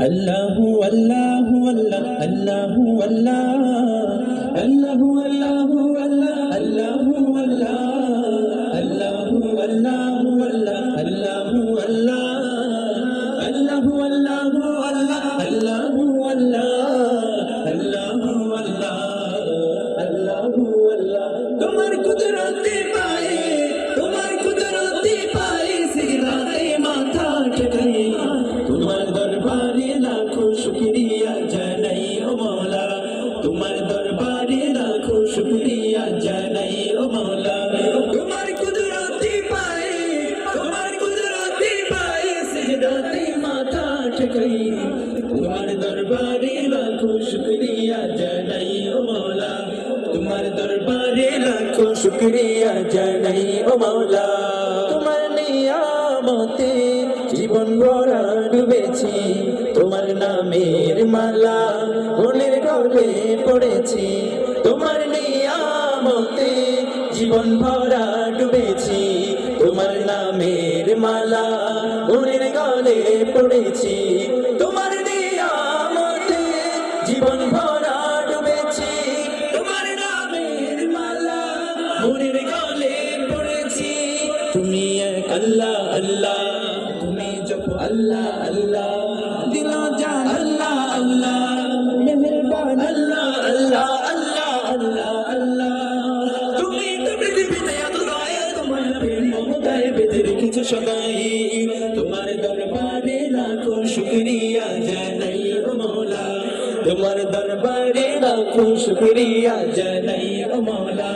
আল্লাহু আল্লাহু আল্লাহ আল্লাহু আল্লাহ আল্লাহু আল্লাহু আল্লাহ আল্লাহু আল্লাহ আল্লাহু আল্লাহু আল্লাহ আল্লাহু আল্লাহ আল্লাহু আল্লাহু আল্লাহ আল্লাহু আল্লাহ আল্লাহু আল্লাহ আল্লাহু আল্লাহ তোমার কুদরতে পায়ে তোমার কুদরতে পায়ে সিজদাতে মাথা ঠেকাই তোমার দরবারে লাখো শুকরিয়া জানাই ও মওলা তোমার দরবারে লাখো শুকরিয়া জানাই ও মওলা তোমার কুদরতে পায়ে সিজদাতে মাথা ঠেকাই তোমার দরবারে লাখো শুকরিয়া জানাই ও মওলা তোমার দরবারে লাখো শুকরিয়া জানাই ও মওলা তোমার নিয়ামতে জীবন ভরা ডুবেছি তোমার নামের মালা মনের গলে পড়েছি তোমার নিয়ামতে জীবন ভরা ডুবেছি তোমার নামের মালা মনের গলে পড়েছি তোমার নিয়ামতে জীবন ভরা ডুবেছি তোমার নামের মালা মনের গলে পড়েছি তুমি এক আল্লাহ আল্লাহ তুমি জপ আল্লাহ আল্লাহ দিল জান আল্লাহ আল্লাহ মেহেরবান আল্লাহ আল্লাহ আল্লাহ আল্লাহ আল্লাহ তুমি তো পৃথিবীতে এত দয়া তোমার প্রেম মমতায় বেঁধে রেখেছো সদাই তোমার দরবারে লাখো শুকরিয়া জানাই ও মওলা তোমার দরবারে লাখো শুকরিয়া জানাই ও মওলা